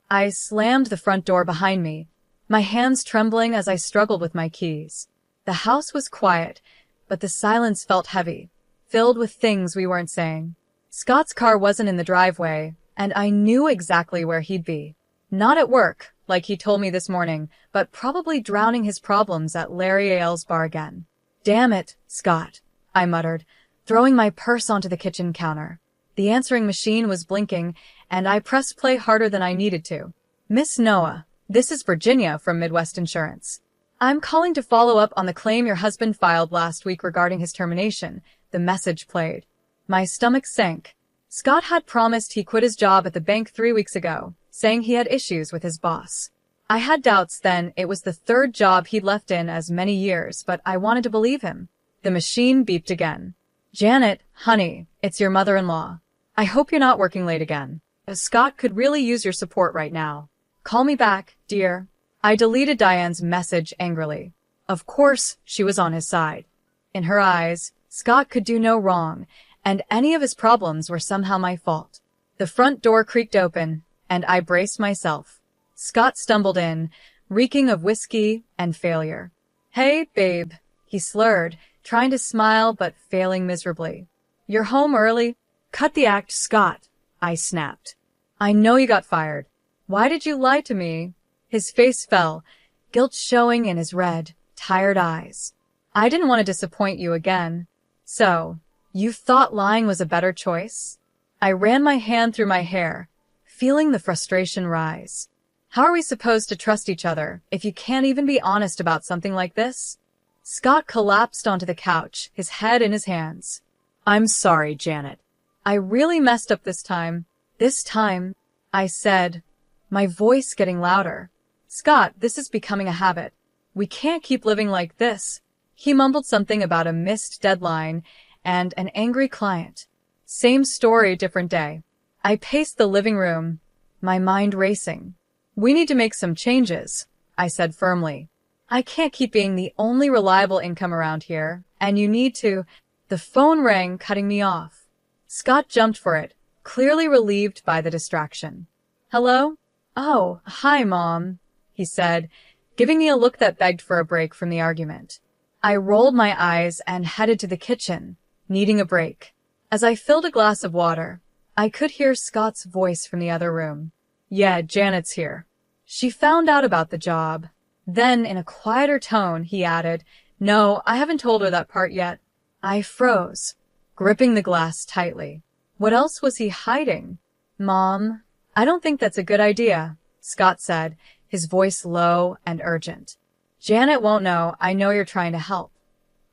I slammed the front door behind me, my hands trembling as I struggled with my keys. The house was quiet, but the silence felt heavy, filled with things we weren't saying. Scott's car wasn't in the driveway, and I knew exactly where he'd be. Not at work, like he told me this morning, but probably drowning his problems at Larry Ailes' bar again. "Damn it, Scott," I muttered, throwing my purse onto the kitchen counter. The answering machine was blinking, and I pressed play harder than I needed to. "Miss Noah, this is Virginia from Midwest Insurance. I'm calling to follow up on the claim your husband filed last week regarding his termination," the message played. My stomach sank. Scott had promised he quit his job at the bank 3 weeks ago, saying he had issues with his boss. I had doubts then. It was the third job he'd left in as many years, but I wanted to believe him. The machine beeped again. "Janet, honey, it's your mother-in-law. I hope you're not working late again. Scott could really use your support right now. Call me back, dear." I deleted Diane's message angrily. Of course, she was on his side. In her eyes, Scott could do no wrong, and any of his problems were somehow my fault. The front door creaked open, and I braced myself. Scott stumbled in, reeking of whiskey and failure. "Hey, babe," he slurred, trying to smile but failing miserably. "You're home early?" "Cut the act, Scott," I snapped. "I know you got fired. Why did you lie to me?" His face fell, guilt showing in his red, tired eyes. "I didn't want to disappoint you again." "So, you thought lying was a better choice?" I ran my hand through my hair, feeling the frustration rise. How are we supposed to trust each other if you can't even be honest about something like this? Scott collapsed onto the couch, his head in his hands. "I'm sorry, Janet. I really messed up this time." "This time," I said, my voice getting louder. "Scott, this is becoming a habit. We can't keep living like this." He mumbled something about a missed deadline and an angry client. Same story, different day. I paced the living room, my mind racing. "We need to make some changes," I said firmly. "I can't keep being the only reliable income around here, and you need to—" The phone rang, cutting me off. Scott jumped for it, clearly relieved by the distraction. "Hello?" "Oh, hi, Mom," he said, giving me a look that begged for a break from the argument. I rolled my eyes and headed to the kitchen, needing a break. As I filled a glass of water, I could hear Scott's voice from the other room. "Yeah, Janet's here. She found out about the job." Then, in a quieter tone, he added, "No, I haven't told her that part yet." I froze, gripping the glass tightly. What else was he hiding? "Mom, I don't think that's a good idea," Scott said, his voice low and urgent. "Janet won't know. I know you're trying to help."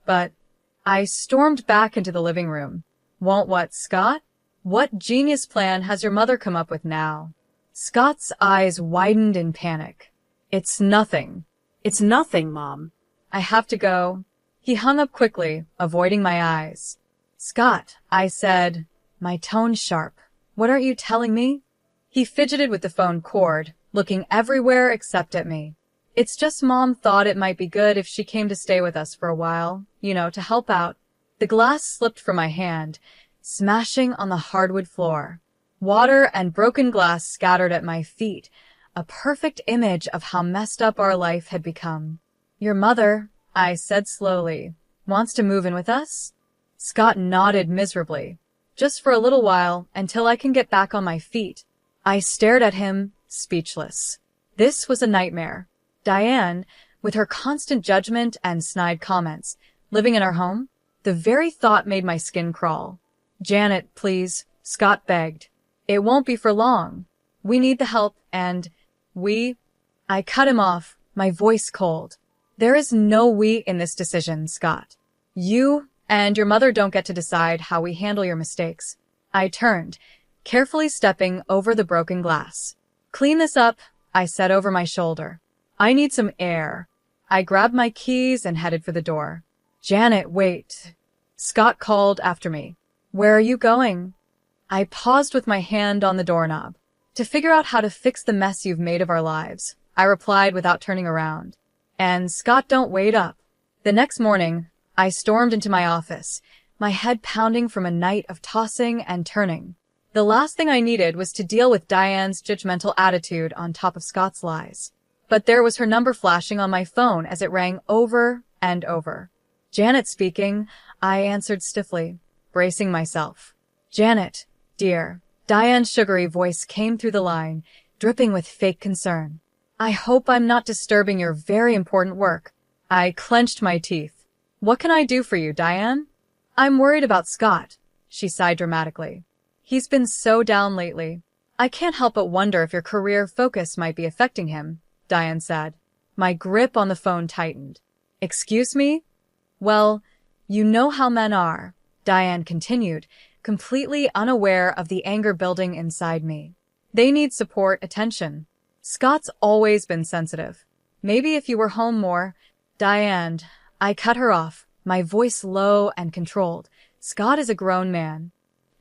"But—" I stormed back into the living room. "Won't what, Scott? What genius plan has your mother come up with now?" Scott's eyes widened in panic. "It's nothing." "It's nothing, Mom." "I have to go." He hung up quickly, avoiding my eyes. "Scott," I said, my tone sharp. "What aren't you telling me?" He fidgeted with the phone cord, looking everywhere except at me. "It's just Mom thought it might be good if she came to stay with us for a while, to help out." The glass slipped from my hand, smashing on the hardwood floor. Water and broken glass scattered at my feet, a perfect image of how messed up our life had become. "Your mother," I said slowly, "wants to move in with us?" Scott nodded miserably. "Just for a little while, until I can get back on my feet." I stared at him, speechless. This was a nightmare. Diane, with her constant judgment and snide comments, living in our home? The very thought made my skin crawl. "Janet, please," Scott begged. "It won't be for long. We need the help, and I cut him off, my voice cold. "There is no we in this decision, Scott. You and your mother don't get to decide how we handle your mistakes." I turned, carefully stepping over the broken glass. "Clean this up," I said over my shoulder. "I need some air." I grabbed my keys and headed for the door. "Janet, wait," Scott called after me. "Where are you going?" I paused with my hand on the doorknob. "To figure out how to fix the mess you've made of our lives," I replied without turning around. And Scott, don't wait up. The next morning, I stormed into my office, my head pounding from a night of tossing and turning. The last thing I needed was to deal with Diane's judgmental attitude on top of Scott's lies. But there was her number flashing on my phone as it rang over and over. Janet speaking, I answered stiffly, bracing myself. Janet, dear. Diane's sugary voice came through the line, dripping with fake concern. I hope I'm not disturbing your very important work. I clenched my teeth. What can I do for you, Diane? I'm worried about Scott, she sighed dramatically. He's been so down lately. I can't help but wonder if your career focus might be affecting him, Diane said. My grip on the phone tightened. Excuse me? Well, you know how men are, Diane continued, completely unaware of the anger building inside me. They need support, attention. Scott's always been sensitive. Maybe if you were home more, Diane. I cut her off, my voice low and controlled. Scott is a grown man.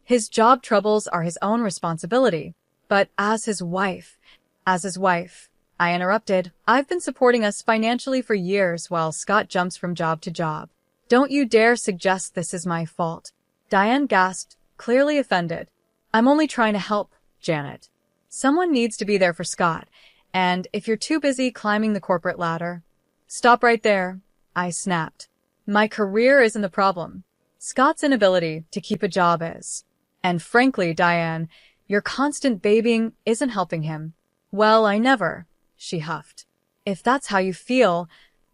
His job troubles are his own responsibility. But as his wife, I interrupted, I've been supporting us financially for years while Scott jumps from job to job. Don't you dare suggest this is my fault. Diane gasped, clearly offended. I'm only trying to help, Janet. Someone needs to be there for Scott, and if you're too busy climbing the corporate ladder... Stop right there, I snapped. My career isn't the problem. Scott's inability to keep a job is. And frankly, Diane, your constant babying isn't helping him. Well, I never, she huffed. If that's how you feel,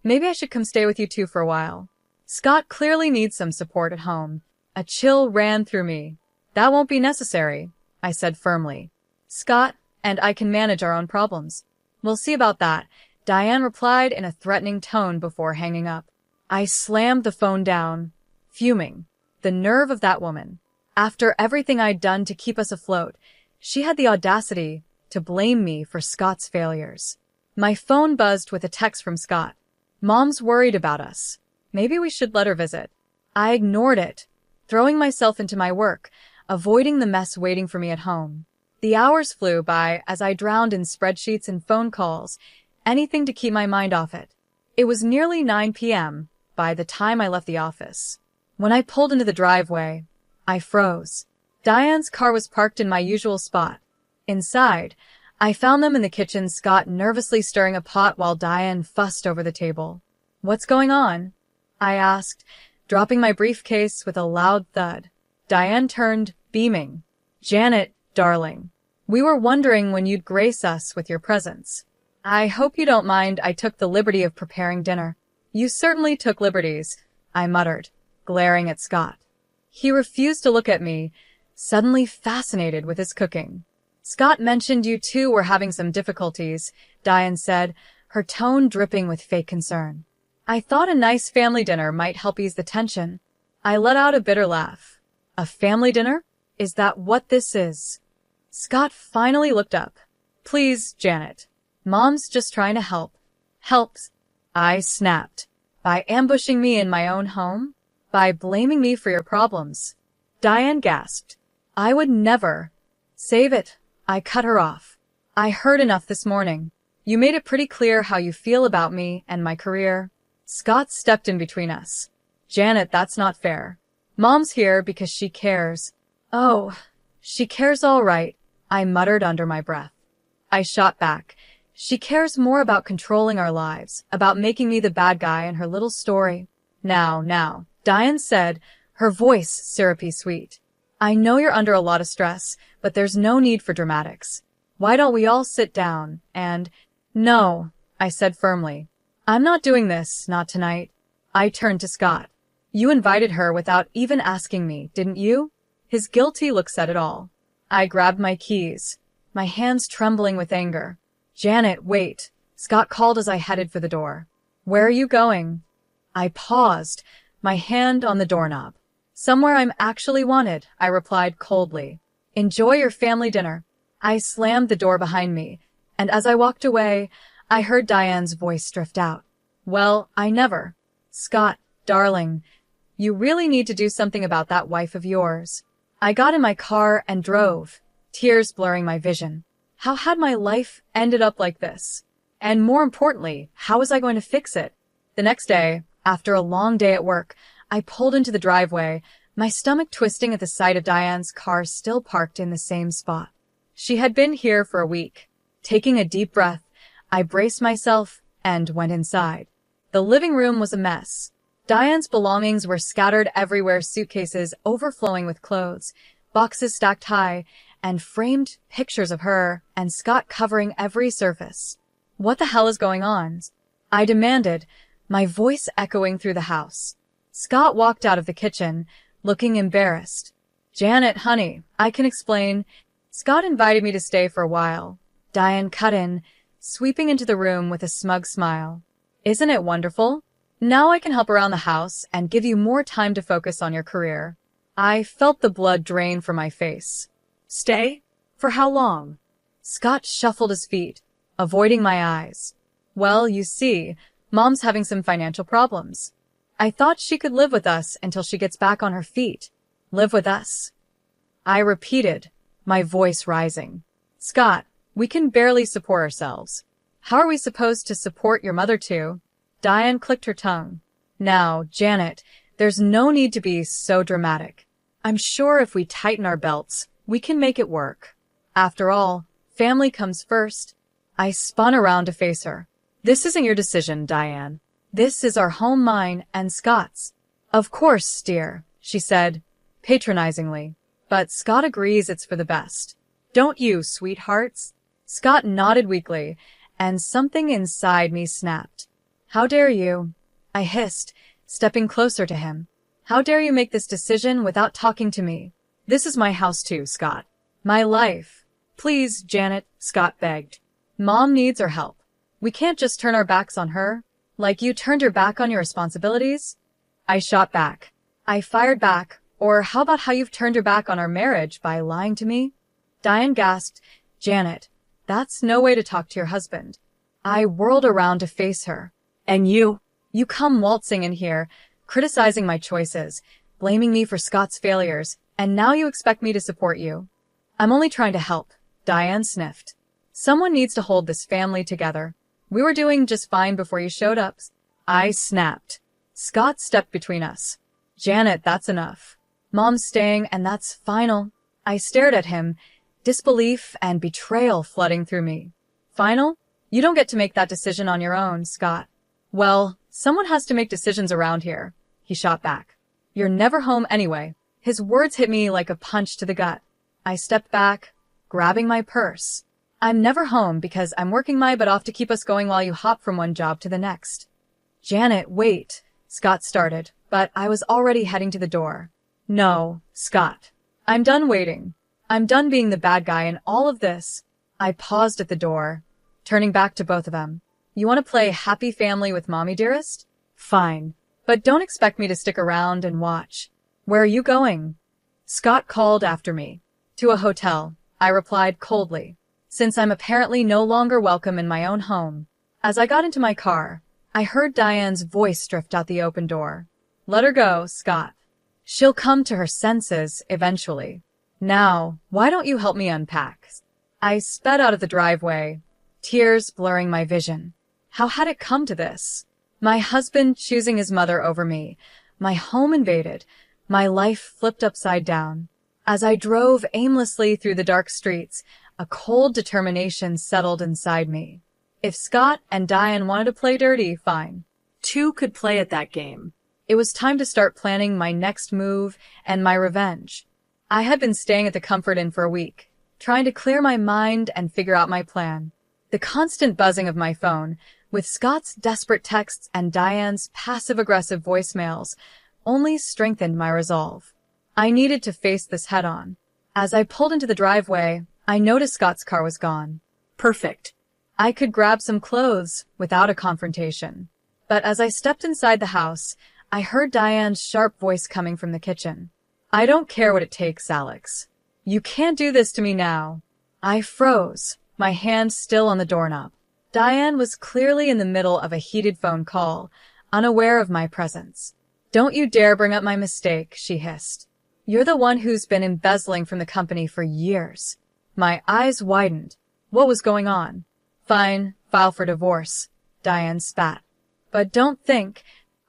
maybe I should come stay with you two for a while. Scott clearly needs some support at home. A chill ran through me. That won't be necessary, I said firmly. Scott and I can manage our own problems. We'll see about that, Diane replied in a threatening tone before hanging up. I slammed the phone down, fuming. The nerve of that woman. After everything I'd done to keep us afloat, she had the audacity to blame me for Scott's failures. My phone buzzed with a text from Scott. Mom's worried about us. Maybe we should let her visit. I ignored it, throwing myself into my work, avoiding the mess waiting for me at home. The hours flew by as I drowned in spreadsheets and phone calls, anything to keep my mind off it. It was nearly 9 p.m. by the time I left the office. When I pulled into the driveway, I froze. Diane's car was parked in my usual spot. Inside, I found them in the kitchen, Scott nervously stirring a pot while Diane fussed over the table. What's going on? I asked, dropping my briefcase with a loud thud. Diane turned, beaming. Janet, darling. We were wondering when you'd grace us with your presence. I hope you don't mind I took the liberty of preparing dinner. You certainly took liberties, I muttered, glaring at Scott. He refused to look at me, suddenly fascinated with his cooking. Scott mentioned you two were having some difficulties, Diane said, her tone dripping with fake concern. I thought a nice family dinner might help ease the tension. I let out a bitter laugh. A family dinner? Is that what this is? Scott finally looked up. Please, Janet. Mom's just trying to help. Helps? I snapped. By ambushing me in my own home? By blaming me for your problems? Diane gasped. I would never. Save it. I cut her off. I heard enough this morning. You made it pretty clear how you feel about me and my career. Scott stepped in between us. Janet, that's not fair. Mom's here because she cares. Oh, she cares all right, I muttered under my breath. I shot back. She cares more about controlling our lives, about making me the bad guy in her little story. Now, Diane said, her voice syrupy sweet. I know you're under a lot of stress, but there's no need for dramatics. Why don't we all sit down and... No, I said firmly. I'm not doing this, not tonight. I turned to Scott. You invited her without even asking me, didn't you? His guilty look said it all. I grabbed my keys, my hands trembling with anger. Janet, wait, Scott called as I headed for the door. Where are you going? I paused, my hand on the doorknob. Somewhere I'm actually wanted, I replied coldly. Enjoy your family dinner. I slammed the door behind me, and as I walked away, I heard Diane's voice drift out. Well, I never. Scott, darling, you really need to do something about that wife of yours. I got in my car and drove, tears blurring my vision. How had my life ended up like this? And more importantly, how was I going to fix it? The next day, after a long day at work, I pulled into the driveway, my stomach twisting at the sight of Diane's car still parked in the same spot. She had been here for a week. Taking a deep breath, I braced myself and went inside. The living room was a mess. Diane's belongings were scattered everywhere, suitcases overflowing with clothes, boxes stacked high, and framed pictures of her and Scott covering every surface. "What the hell is going on?" I demanded, my voice echoing through the house. Scott walked out of the kitchen, looking embarrassed. "Janet, honey, I can explain. Scott invited me to stay for a while." Diane cut in, sweeping into the room with a smug smile. "Isn't it wonderful? Now I can help around the house and give you more time to focus on your career." I felt the blood drain from my face. "Stay? For how long?" Scott shuffled his feet, avoiding my eyes. "Well, you see, Mom's having some financial problems. I thought she could live with us until she gets back on her feet." "Live with us?" I repeated, my voice rising. "Scott, we can barely support ourselves. How are we supposed to support your mother too?" Diane clicked her tongue. "Now, Janet, there's no need to be so dramatic. I'm sure if we tighten our belts, we can make it work. After all, family comes first." I spun around to face her. "This isn't your decision, Diane. This is our home, mine and Scott's." "Of course, dear," she said, patronizingly. "But Scott agrees it's for the best. Don't you, sweethearts?" Scott nodded weakly, and something inside me snapped. "How dare you?" I hissed, stepping closer to him. "How dare you make this decision without talking to me? This is my house too, Scott. My life." "Please, Janet," Scott begged. "Mom needs our help. We can't just turn our backs on her, like you turned your back on your responsibilities." I shot back. I fired back, "Or how about how you've turned your back on our marriage by lying to me?" Diane gasped. "Janet, that's no way to talk to your husband." I whirled around to face her. "And you come waltzing in here, criticizing my choices, blaming me for Scott's failures, and now you expect me to support you." "I'm only trying to help," Diane sniffed. "Someone needs to hold this family together. We were doing just fine before you showed up." I snapped. Scott stepped between us. "Janet, that's enough. Mom's staying, and that's final." I stared at him, disbelief and betrayal flooding through me. "Final? You don't get to make that decision on your own, Scott." "Well, someone has to make decisions around here," he shot back. "You're never home anyway." His words hit me like a punch to the gut. I stepped back, grabbing my purse. "I'm never home because I'm working my butt off to keep us going while you hop from one job to the next." "Janet, wait," Scott started, but I was already heading to the door. "No, Scott. I'm done waiting. I'm done being the bad guy in all of this." I paused at the door, turning back to both of them. "You want to play happy family with Mommy, dearest? Fine. But don't expect me to stick around and watch." "Where are you going?" Scott called after me. "To a hotel," I replied coldly, since I'm apparently no longer welcome in my own home. As I got into my car, I heard Diane's voice drift out the open door. "Let her go, Scott. She'll come to her senses eventually. Now, why don't you help me unpack?" I sped out of the driveway, tears blurring my vision. How had it come to this? My husband choosing his mother over me, my home invaded, my life flipped upside down. As I drove aimlessly through the dark streets, a cold determination settled inside me. If Scott and Diane wanted to play dirty, fine. Two could play at that game. It was time to start planning my next move and my revenge. I had been staying at the Comfort Inn for a week, trying to clear my mind and figure out my plan. The constant buzzing of my phone, with Scott's desperate texts and Diane's passive-aggressive voicemails, only strengthened my resolve. I needed to face this head-on. As I pulled into the driveway, I noticed Scott's car was gone. Perfect. I could grab some clothes without a confrontation. But as I stepped inside the house, I heard Diane's sharp voice coming from the kitchen. "I don't care what it takes, Alex. You can't do this to me now." I froze, my hand still on the doorknob. Diane was clearly in the middle of a heated phone call, unaware of my presence. "Don't you dare bring up my mistake," she hissed. "You're the one who's been embezzling from the company for years." My eyes widened. What was going on? "Fine, file for divorce," Diane spat. "But don't think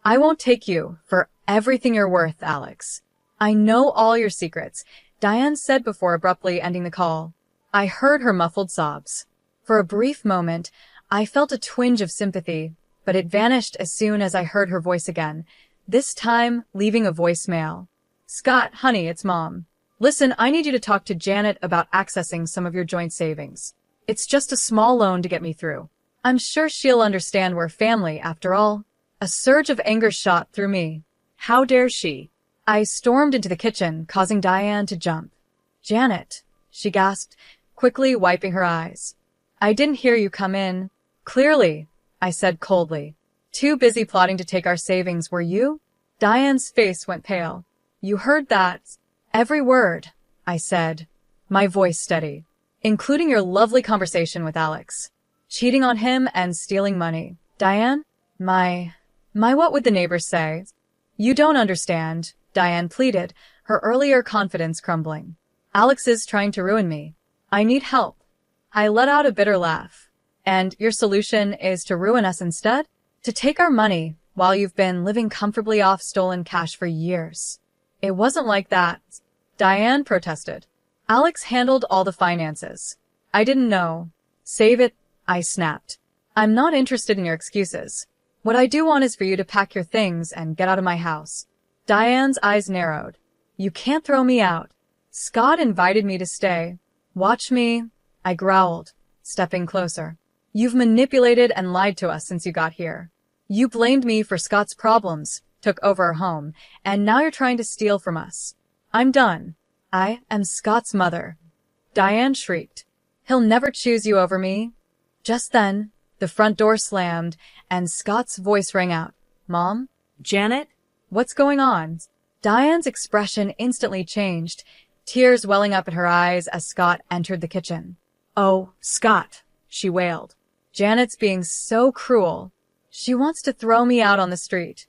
I won't take you for everything you're worth, Alex. I know all your secrets, Diane said before abruptly ending the call. I heard her muffled sobs. For a brief moment, I felt a twinge of sympathy, but it vanished as soon as I heard her voice again, this time leaving a voicemail. Scott, honey, it's Mom. Listen, I need you to talk to Janet about accessing some of your joint savings. It's just a small loan to get me through. I'm sure she'll understand we're family, after all. A surge of anger shot through me. How dare she? I stormed into the kitchen, causing Diane to jump. Janet, she gasped, quickly wiping her eyes. I didn't hear you come in. Clearly, I said coldly. Too busy plotting to take our savings, were you? Diane's face went pale. You heard that? Every word, I said, my voice steady. Including your lovely conversation with Alex. Cheating on him and stealing money. Diane? My what would the neighbors say? You don't understand, Diane pleaded, her earlier confidence crumbling. Alex is trying to ruin me. I need help. I let out a bitter laugh. And your solution is to ruin us instead? To take our money while you've been living comfortably off stolen cash for years. It wasn't like that, Diane protested. Alex handled all the finances. I didn't know. Save it, I snapped. I'm not interested in your excuses. What I do want is for you to pack your things and get out of my house. Diane's eyes narrowed. You can't throw me out. Scott invited me to stay. Watch me, I growled, stepping closer. You've manipulated and lied to us since you got here. You blamed me for Scott's problems, took over our home, and now you're trying to steal from us. I'm done. I am Scott's mother. Diane shrieked. He'll never choose you over me. Just then, the front door slammed, and Scott's voice rang out. Mom? Janet? What's going on? Diane's expression instantly changed, tears welling up in her eyes as Scott entered the kitchen. Oh, Scott, she wailed. Janet's being so cruel. She wants to throw me out on the street.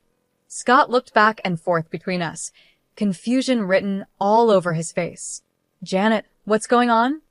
Scott looked back and forth between us, confusion written all over his face. Janet, what's going on?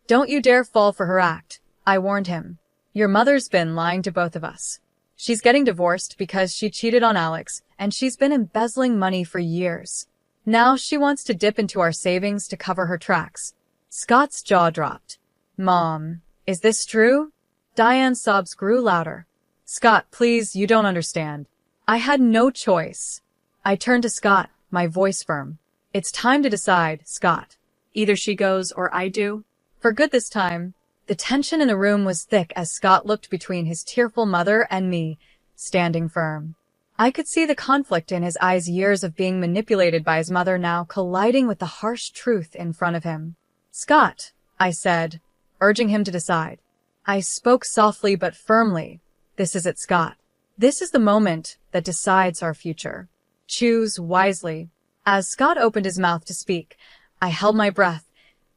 Don't you dare fall for her act, I warned him. Your mother's been lying to both of us. She's getting divorced because she cheated on Alex, and she's been embezzling money for years. Now she wants to dip into our savings to cover her tracks. Scott's jaw dropped. Mom, is this true? Diane's sobs grew louder. Scott, please, you don't understand. I had no choice. I turned to Scott, my voice firm. It's time to decide, Scott. Either she goes or I do. For good this time. The tension in the room was thick as Scott looked between his tearful mother and me, standing firm. I could see the conflict in his eyes, years of being manipulated by his mother now colliding with the harsh truth in front of him. Scott, I said, urging him to decide. I spoke softly but firmly. This is it, Scott. This is the moment that decides our future. Choose wisely. As Scott opened his mouth to speak, I held my breath,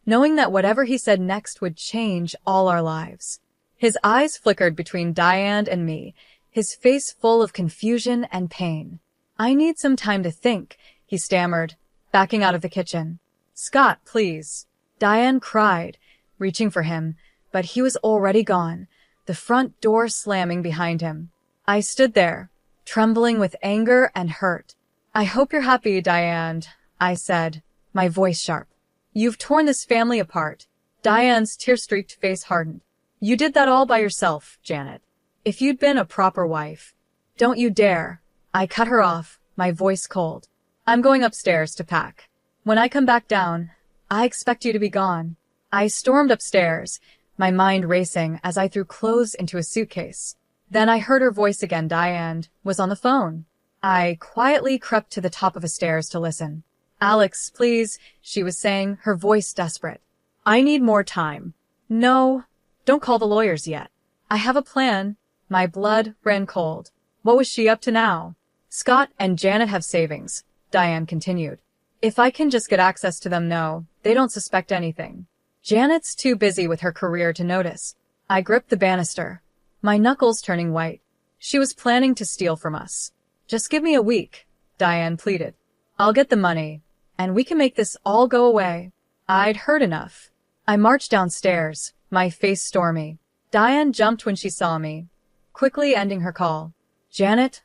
knowing that whatever he said next would change all our lives. His eyes flickered between Diane and me, his face full of confusion and pain. I need some time to think, he stammered, backing out of the kitchen. Scott, please. Diane cried, reaching for him, but he was already gone, the front door slamming behind him. I stood there, trembling with anger and hurt. I hope you're happy, Diane, I said, my voice sharp. You've torn this family apart. Diane's tear-streaked face hardened. You did that all by yourself, Janet. If you'd been a proper wife. Don't you dare. I cut her off, my voice cold. I'm going upstairs to pack. When I come back down, I expect you to be gone. I stormed upstairs, my mind racing as I threw clothes into a suitcase. Then I heard her voice again. Diane was on the phone. I quietly crept to the top of the stairs to listen. Alex, please, she was saying, her voice desperate. I need more time. No, don't call the lawyers yet. I have a plan. My blood ran cold. What was she up to now? Scott and Janet have savings, Diane continued. If I can just get access to them, no, they don't suspect anything. Janet's too busy with her career to notice. I gripped the banister, my knuckles turning white. She was planning to steal from us. Just give me a week, Diane pleaded. I'll get the money, and we can make this all go away. I'd heard enough. I marched downstairs, my face stormy. Diane jumped when she saw me, quickly ending her call. Janet,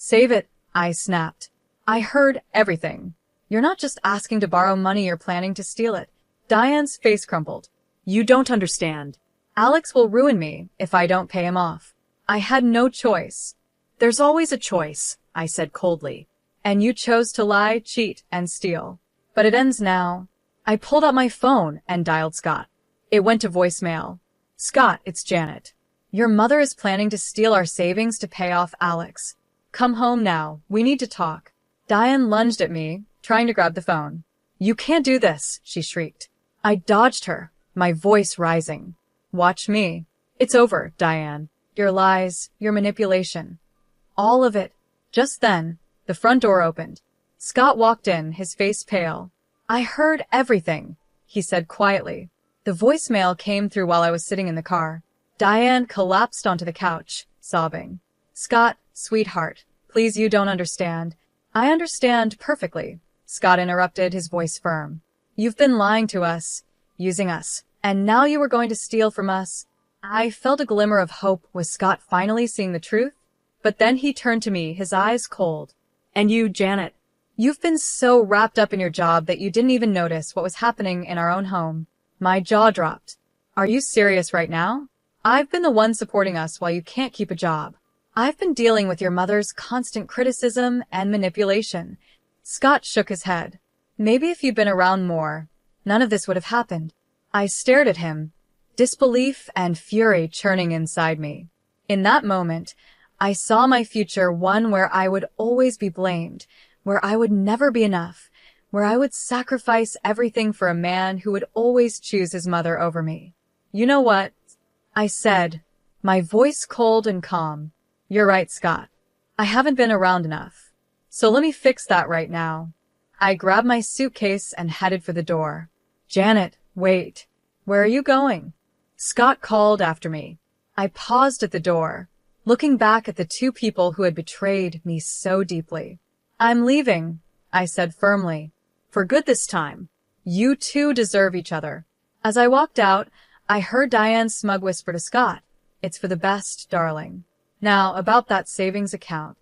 Save it, I snapped. I heard everything. You're not just asking to borrow money, you're planning to steal it. Diane's face crumpled. You don't understand. Alex will ruin me if I don't pay him off. I had no choice. There's always a choice, I said coldly. And you chose to lie, cheat, and steal. But it ends now. I pulled out my phone and dialed Scott. It went to voicemail. Scott, it's Janet. Your mother is planning to steal our savings to pay off Alex. Come home now. We need to talk. Diane lunged at me, trying to grab the phone. You can't do this, she shrieked. I dodged her, my voice rising. Watch me. It's over, Diane. Your lies, your manipulation. All of it. Just then, the front door opened. Scott walked in, his face pale. I heard everything, he said quietly. The voicemail came through while I was sitting in the car. Diane collapsed onto the couch, sobbing. Scott, sweetheart, please, you don't understand. I understand perfectly, Scott interrupted, his voice firm. You've been lying to us, using us, and now you were going to steal from us. I felt a glimmer of hope. Was Scott finally seeing the truth? But then he turned to me, his eyes cold. And you, Janet? You've been so wrapped up in your job that you didn't even notice what was happening in our own home. My jaw dropped. Are you serious right now? I've been the one supporting us while you can't keep a job. I've been dealing with your mother's constant criticism and manipulation. Scott shook his head. Maybe if you'd been around more, none of this would have happened. I stared at him, disbelief and fury churning inside me. In that moment, I saw my future, one where I would always be blamed, where I would never be enough, where I would sacrifice everything for a man who would always choose his mother over me. You know what? I said, my voice cold and calm. You're right, Scott. I haven't been around enough. So let me fix that right now. I grabbed my suitcase and headed for the door. Janet, wait. Where are you going? Scott called after me. I paused at the door, looking back at the two people who had betrayed me so deeply. I'm leaving, I said firmly. For good this time. You two deserve each other. As I walked out, I heard Diane's smug whisper to Scott. It's for the best, darling. Now, about that savings account.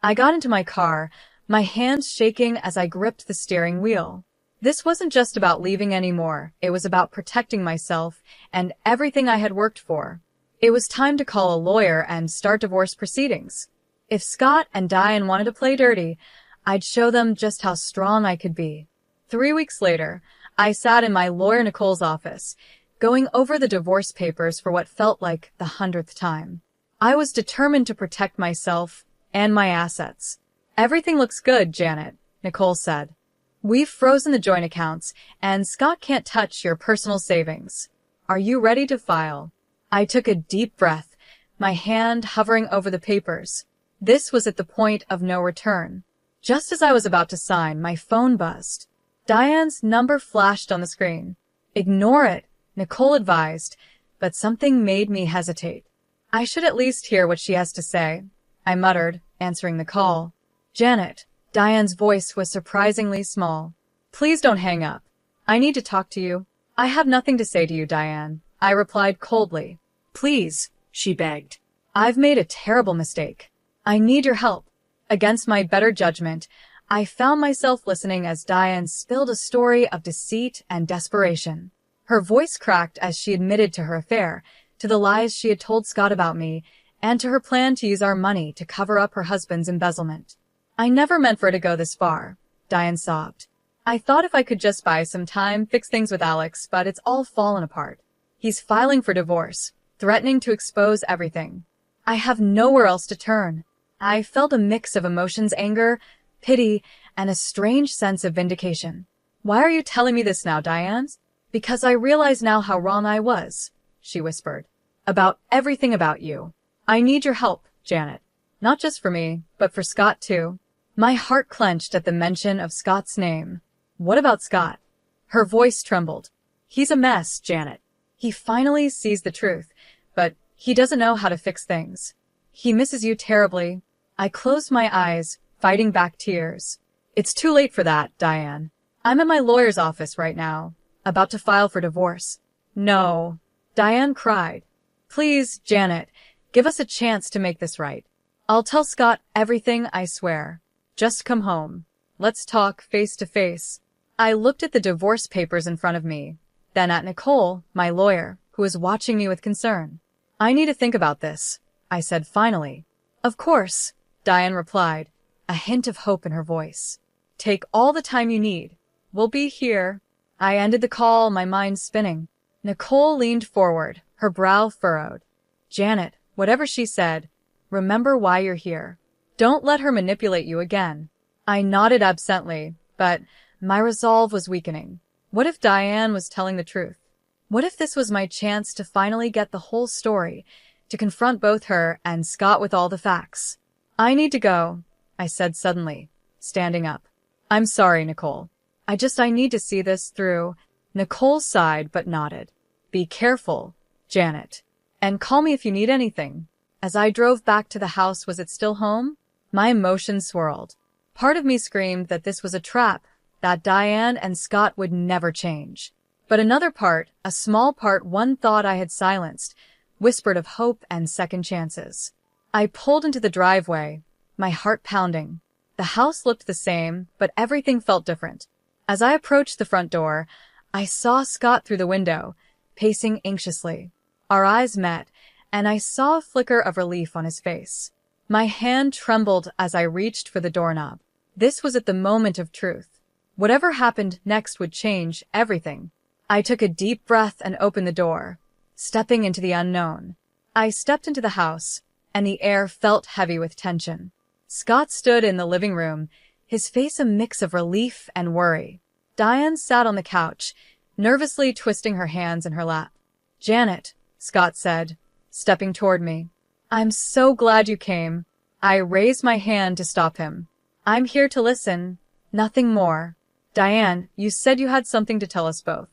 I got into my car, my hands shaking as I gripped the steering wheel. This wasn't just about leaving anymore. It was about protecting myself and everything I had worked for. It was time to call a lawyer and start divorce proceedings. If Scott and Diane wanted to play dirty, I'd show them just how strong I could be. 3 weeks later, I sat in my lawyer Nicole's office, going over the divorce papers for what felt like the 100th time. I was determined to protect myself and my assets. Everything looks good, Janet, Nicole said. We've frozen the joint accounts, and Scott can't touch your personal savings. Are you ready to file? I took a deep breath, my hand hovering over the papers. This was at the point of no return. Just as I was about to sign, my phone buzzed. Diane's number flashed on the screen. Ignore it, Nicole advised, but something made me hesitate. I should at least hear what she has to say, I muttered, answering the call. Janet, Diane's voice was surprisingly small. Please don't hang up. I need to talk to you. I have nothing to say to you, Diane, I replied coldly. Please, she begged. I've made a terrible mistake. I need your help. Against my better judgment, I found myself listening as Diane spilled a story of deceit and desperation. Her voice cracked as she admitted to her affair, to the lies she had told Scott about me, and to her plan to use our money to cover up her husband's embezzlement. I never meant for it to go this far, Diane sobbed. I thought if I could just buy some time, fix things with Alex, but it's all fallen apart. He's filing for divorce, threatening to expose everything. I have nowhere else to turn. I felt a mix of emotions, anger, pity, and a strange sense of vindication. Why are you telling me this now, Diane? Because I realize now how wrong I was, she whispered. About everything about you. I need your help, Janet. Not just for me, but for Scott too. My heart clenched at the mention of Scott's name. What about Scott? Her voice trembled. He's a mess, Janet. He finally sees the truth, but he doesn't know how to fix things. He misses you terribly. I closed my eyes, fighting back tears. It's too late for that, Diane. I'm at my lawyer's office right now, about to file for divorce. No, Diane cried. Please, Janet, give us a chance to make this right. I'll tell Scott everything, I swear. Just come home. let's talk face to face. I looked at the divorce papers in front of me, then at Nicole, my lawyer, who was watching me with concern. I need to think about this, I said finally. Of course, Diane replied, a hint of hope in her voice. Take all the time you need. We'll be here. I ended the call, my mind spinning. Nicole leaned forward, her brow furrowed. Janet, whatever she said, remember why you're here. Don't let her manipulate you again. I nodded absently, but my resolve was weakening. What if Diane was telling the truth? What if this was my chance to finally get the whole story, to confront both her and Scott with all the facts? I need to go, I said suddenly, standing up. I'm sorry, Nicole. I need to see this through. Nicole sighed but nodded. Be careful, Janet. And call me if you need anything. As I drove back to the house, was it still home? My emotions swirled. Part of me screamed that this was a trap, that Diane and Scott would never change. But another part, a small part one thought I had silenced, whispered of hope and second chances. I pulled into the driveway, my heart pounding. The house looked the same, but everything felt different. As I approached the front door, I saw Scott through the window, pacing anxiously. Our eyes met, and I saw a flicker of relief on his face. My hand trembled as I reached for the doorknob. This was at the moment of truth. Whatever happened next would change everything. I took a deep breath and opened the door, stepping into the unknown. I stepped into the house, and the air felt heavy with tension. Scott stood in the living room, his face a mix of relief and worry. Diane sat on the couch, nervously twisting her hands in her lap. Janet, Scott said, stepping toward me. I'm so glad you came. I raised my hand to stop him. I'm here to listen, nothing more. Diane, you said you had something to tell us both.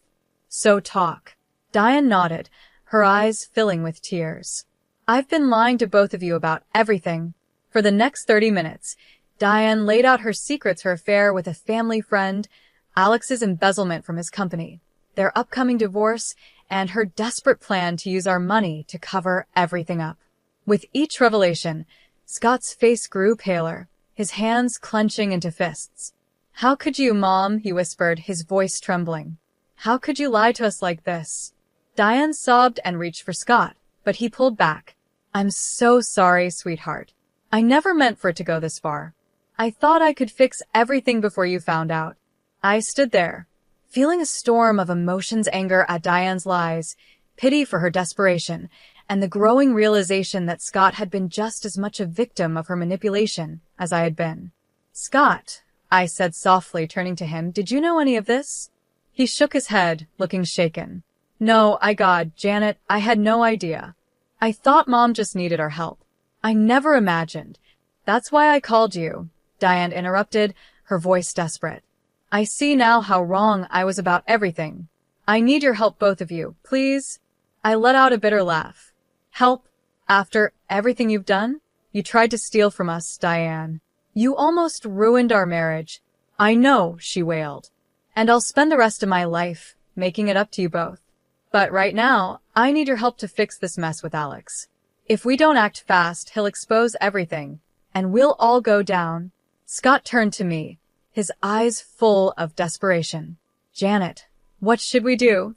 So talk. Diane nodded, her eyes filling with tears. I've been lying to both of you about everything. For the next 30 minutes, Diane laid out her secrets, her affair with a family friend, Alex's embezzlement from his company, their upcoming divorce, and her desperate plan to use our money to cover everything up. With each revelation, Scott's face grew paler, his hands clenching into fists. How could you, Mom? He whispered, his voice trembling. How could you lie to us like this? Diane sobbed and reached for Scott, but he pulled back. I'm so sorry, sweetheart. I never meant for it to go this far. I thought I could fix everything before you found out. I stood there, feeling a storm of emotions, anger at Diane's lies, pity for her desperation, and the growing realization that Scott had been just as much a victim of her manipulation as I had been. Scott, I said softly, turning to him, did you know any of this? He shook his head, looking shaken. No, Janet, I had no idea. I thought Mom just needed our help. I never imagined. That's why I called you, Diane interrupted, her voice desperate. I see now how wrong I was about everything. I need your help, both of you, please. I let out a bitter laugh. Help? After everything you've done? You tried to steal from us, Diane. You almost ruined our marriage. I know, she wailed. And I'll spend the rest of my life making it up to you both. But right now, I need your help to fix this mess with Alex. If we don't act fast, he'll expose everything, and we'll all go down. Scott turned to me, his eyes full of desperation. Janet, what should we do?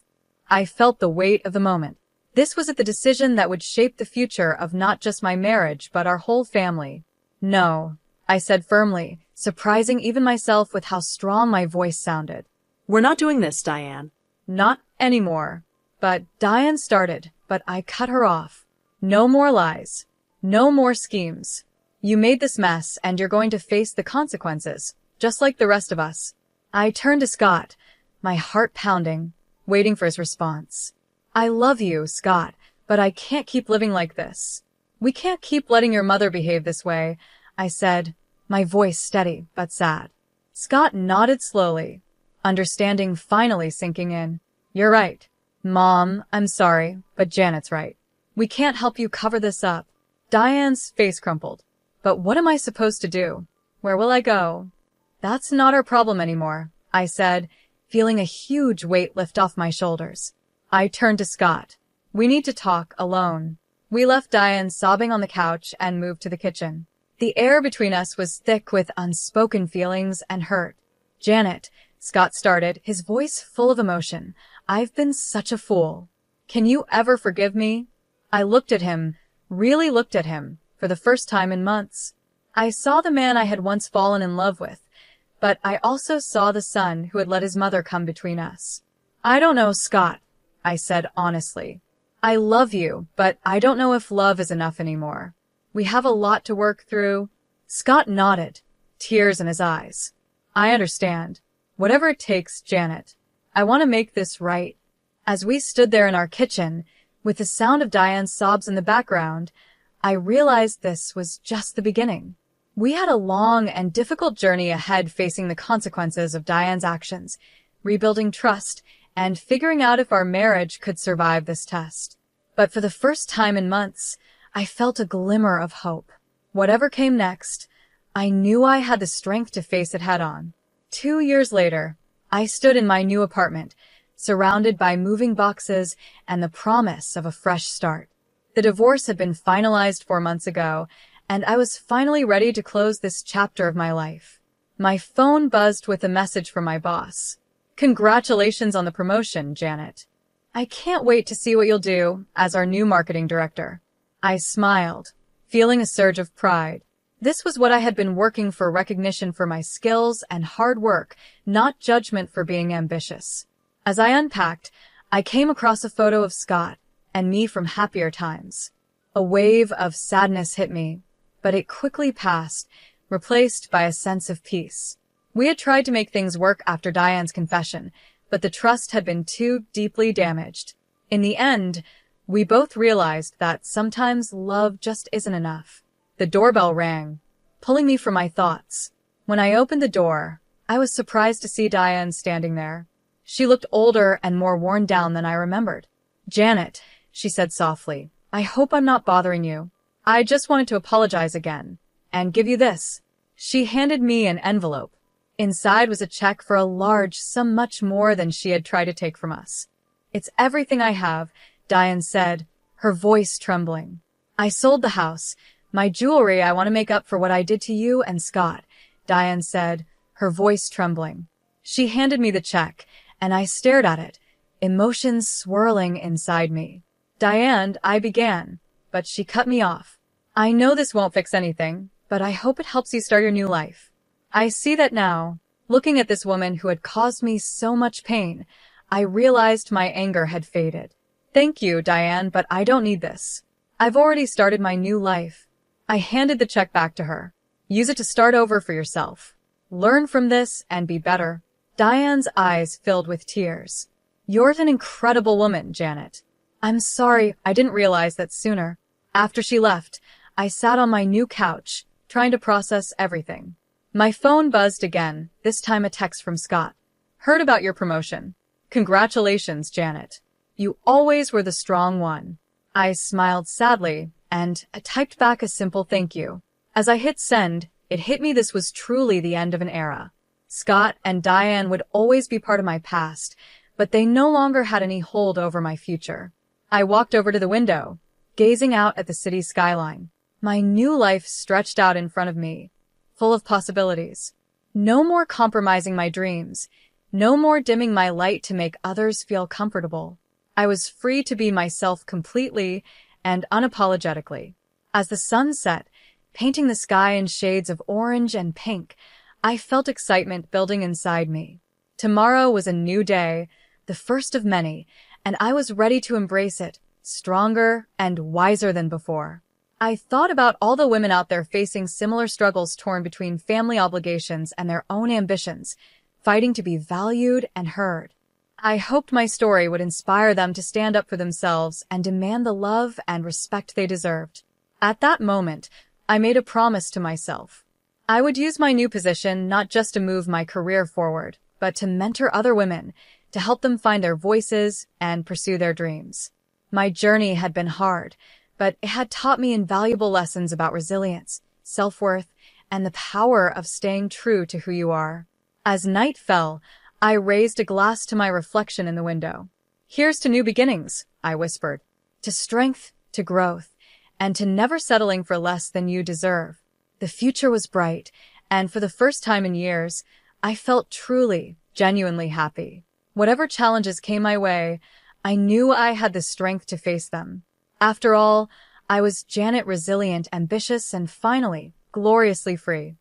I felt the weight of the moment. This was the decision that would shape the future of not just my marriage, but our whole family. No, I said firmly, surprising even myself with how strong my voice sounded. We're not doing this, Diane. Not anymore. But Diane started, but I cut her off. No more lies. No more schemes. You made this mess, and you're going to face the consequences, just like the rest of us. I turned to Scott, my heart pounding, waiting for his response. I love you, Scott, but I can't keep living like this. We can't keep letting your mother behave this way, I said, my voice steady but sad. Scott nodded slowly, understanding finally sinking in. You're right. Mom, I'm sorry, but Janet's right. We can't help you cover this up. Diane's face crumpled. But what am I supposed to do? Where will I go? That's not our problem anymore, I said, feeling a huge weight lift off my shoulders. I turned to Scott. We need to talk alone. We left Diane sobbing on the couch and moved to the kitchen. The air between us was thick with unspoken feelings and hurt. "Janet," Scott started, his voice full of emotion, "I've been such a fool. Can you ever forgive me?" I looked at him, really looked at him, for the first time in months. I saw the man I had once fallen in love with, but I also saw the son who had let his mother come between us. "I don't know, Scott," I said honestly. "I love you, but I don't know if love is enough anymore. We have a lot to work through." Scott nodded, tears in his eyes. "I understand. Whatever it takes, Janet. I want to make this right." As we stood there in our kitchen, with the sound of Diane's sobs in the background, I realized this was just the beginning. We had a long and difficult journey ahead, facing the consequences of Diane's actions, rebuilding trust, and figuring out if our marriage could survive this test. But for the first time in months, I felt a glimmer of hope. Whatever came next, I knew I had the strength to face it head-on. 2 years later, I stood in my new apartment, surrounded by moving boxes and the promise of a fresh start. The divorce had been finalized 4 months ago, and I was finally ready to close this chapter of my life. My phone buzzed with a message from my boss. "Congratulations on the promotion, Janet. I can't wait to see what you'll do as our new marketing director." I smiled, feeling a surge of pride. This was what I had been working for: recognition for my skills and hard work, not judgment for being ambitious. As I unpacked, I came across a photo of Scott and me from happier times. A wave of sadness hit me, but it quickly passed, replaced by a sense of peace. We had tried to make things work after Diane's confession, but the trust had been too deeply damaged. In the end, we both realized that sometimes love just isn't enough. The doorbell rang, pulling me from my thoughts. When I opened the door, I was surprised to see Diane standing there. She looked older and more worn down than I remembered. "Janet," she said softly, "I hope I'm not bothering you. I just wanted to apologize again and give you this." She handed me an envelope. Inside was a check for a large sum, much more than she had tried to take from us. "It's everything I have," Diane said, her voice trembling. "I sold the house, my jewelry. I want to make up for what I did to you and Scott," Diane said, her voice trembling. She handed me the check, and I stared at it, emotions swirling inside me. "Diane," I began, but she cut me off. "I know this won't fix anything, but I hope it helps you start your new life. I see that now." Looking at this woman who had caused me so much pain, I realized my anger had faded. "Thank you, Diane, but I don't need this. I've already started my new life." I handed the check back to her. "Use it to start over for yourself. Learn from this and be better." Diane's eyes filled with tears. "You're an incredible woman, Janet. I'm sorry I didn't realize that sooner." After she left, I sat on my new couch, trying to process everything. My phone buzzed again, this time a text from Scott. "Heard about your promotion. Congratulations, Janet. You always were the strong one." I smiled sadly, and I typed back a simple thank you. As I hit send, it hit me this was truly the end of an era. Scott and Diane would always be part of my past, but they no longer had any hold over my future. I walked over to the window, gazing out at the city skyline. My new life stretched out in front of me, full of possibilities. No more compromising my dreams, no more dimming my light to make others feel comfortable. I was free to be myself completely and unapologetically. As the sun set, painting the sky in shades of orange and pink, I felt excitement building inside me. Tomorrow was a new day, the first of many, and I was ready to embrace it, stronger and wiser than before. I thought about all the women out there facing similar struggles, torn between family obligations and their own ambitions, fighting to be valued and heard. I hoped my story would inspire them to stand up for themselves and demand the love and respect they deserved. At that moment, I made a promise to myself. I would use my new position not just to move my career forward, but to mentor other women, to help them find their voices and pursue their dreams. My journey had been hard, but it had taught me invaluable lessons about resilience, self-worth, and the power of staying true to who you are. As night fell, I raised a glass to my reflection in the window. "Here's to new beginnings," I whispered. "To strength, to growth, and to never settling for less than you deserve." The future was bright, and for the first time in years, I felt truly, genuinely happy. Whatever challenges came my way, I knew I had the strength to face them. After all, I was Janet, resilient, ambitious, and finally, gloriously free.